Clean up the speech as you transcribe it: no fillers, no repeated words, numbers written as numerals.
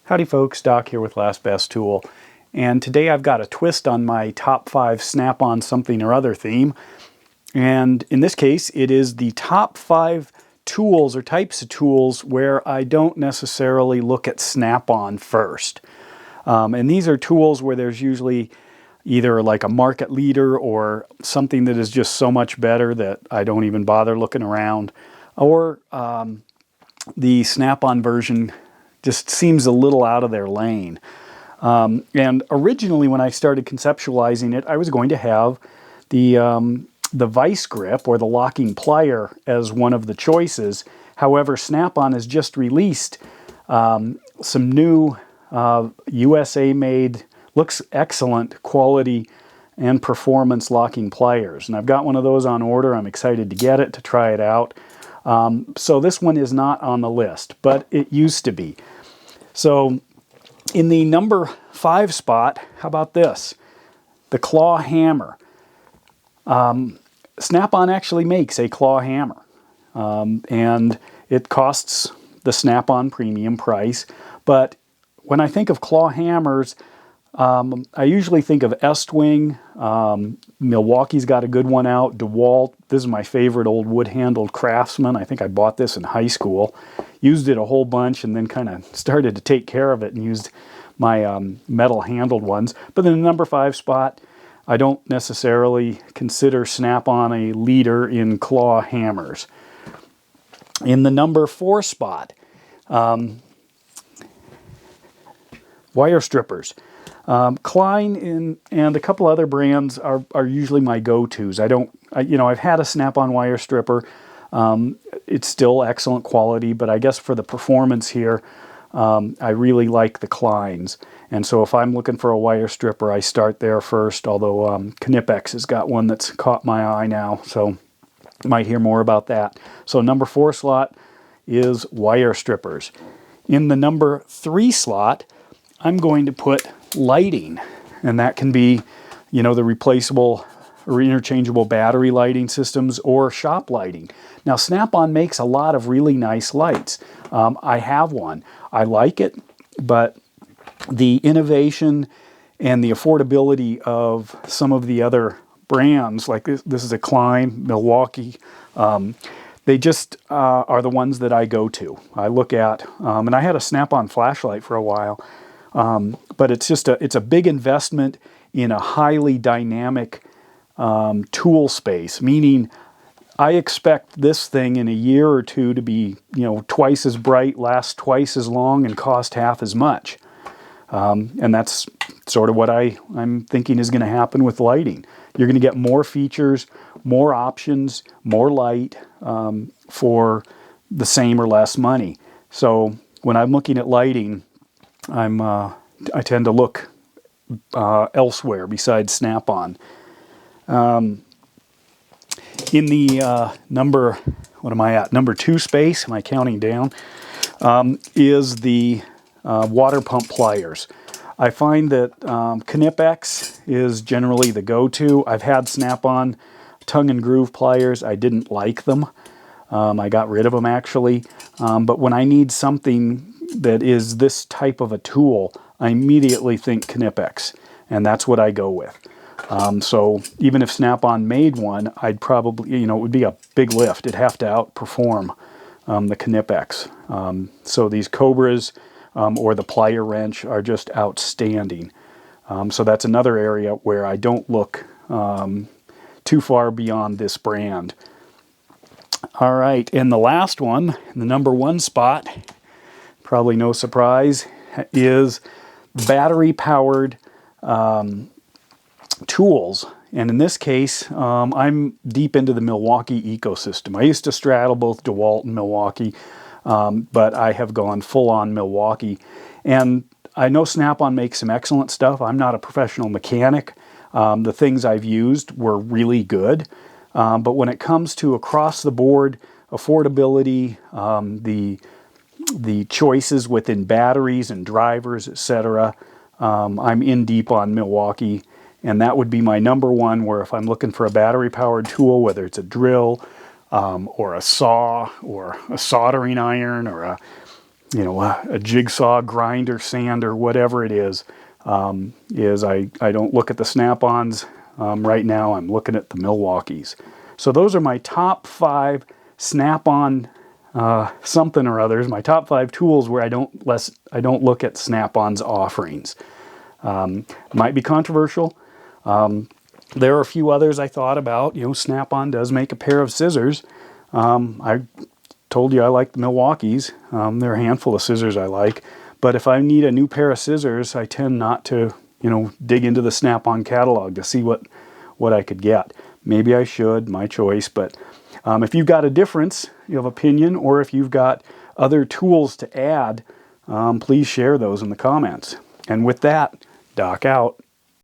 Howdy folks, Doc here with Last Best Tool, and today I've got a twist on my top 5 snap-on something or other theme, and in this case it is the top 5 tools or types of tools where I don't necessarily look at snap-on first. And these are tools where there's usually either like a market leader or something that is just so much better that I don't even bother looking around, or the snap-on version just seems a little out of their lane. And originally when I started conceptualizing it, I was going to have the vice grip or the locking plier as one of the choices. However, Snap-on has just released some new USA made, looks excellent quality and performance locking pliers. And I've got one of those on order. I'm excited to get it, to try it out. So this one is not on the list, but it used to be. So in the number 5 spot, how about this? The claw hammer. Snap-on actually makes a claw hammer, and it costs the Snap-on premium price. But when I think of claw hammers, I usually think of Estwing. Milwaukee's got a good one out. DeWalt. This is my favorite old wood-handled Craftsman. I think I bought this in high school. Used it a whole bunch and then kind of started to take care of it and used my metal-handled ones. But then the number 5 spot, I don't necessarily consider Snap-on a leader in claw hammers. In the number 4 spot, wire strippers. Klein and a couple other brands are usually my go-tos. I've had a Snap-on wire stripper. It's still excellent quality, but I guess for the performance here, I really like the Kleins. And so if I'm looking for a wire stripper, I start there first, although Knipex has got one that's caught my eye now, so you might hear more about that. So number 4 slot is wire strippers. In the number 3 slot, I'm going to put lighting, and that can be, the replaceable or interchangeable battery lighting systems or shop lighting. Now, Snap-on makes a lot of really nice lights. I have one. I like it, but the innovation and the affordability of some of the other brands, like this is a Klein, Milwaukee, they just are the ones that I go to. I look at, and I had a Snap-on flashlight for a while, but it's a big investment in a highly dynamic tool space, meaning I expect this thing in a year or two to be, twice as bright, last twice as long, and cost half as much. And that's sort of what I'm thinking is going to happen with lighting. You're going to get more features, more options, more light for the same or less money. So when I'm looking at lighting, I tend to look elsewhere besides Snap-on. In the number 2 space, am I counting down, is the water pump pliers. I find that Knipex is generally the go-to. I've had Snap-on tongue and groove pliers. I didn't like them. I got rid of them actually. But when I need something that is this type of a tool, I immediately think Knipex, and that's what I go with. So even if Snap-on made one, I'd probably, it would be a big lift. It'd have to outperform the Knipex. So these Cobras or the plier wrench are just outstanding. So that's another area where I don't look too far beyond this brand. All right, and the last one, the number 1 spot, probably no surprise, is battery-powered tools. And in this case, I'm deep into the Milwaukee ecosystem. I used to straddle both DeWalt and Milwaukee, but I have gone full-on Milwaukee. And I know Snap-on makes some excellent stuff. I'm not a professional mechanic. The things I've used were really good. But when it comes to across-the-board affordability, the choices within batteries and drivers, etc., I'm in deep on Milwaukee. And that would be my number 1, where if I'm looking for a battery-powered tool, whether it's a drill or a saw or a soldering iron or a jigsaw grinder, sander, whatever it is I don't look at the Snap-ons right now. I'm looking at the Milwaukees. So those are my top 5 Snap-on something or others, my top 5 tools where I don't look at Snap-on's offerings. Might be controversial. There are a few others I thought about. Snap-on does make a pair of scissors. I told you I like the Milwaukees. There are a handful of scissors I like. But if I need a new pair of scissors, I tend not to, dig into the Snap-on catalog to see what I could get. Maybe I should, my choice. But if you've got a difference of opinion, or if you've got other tools to add, please share those in the comments. And with that, Doc out.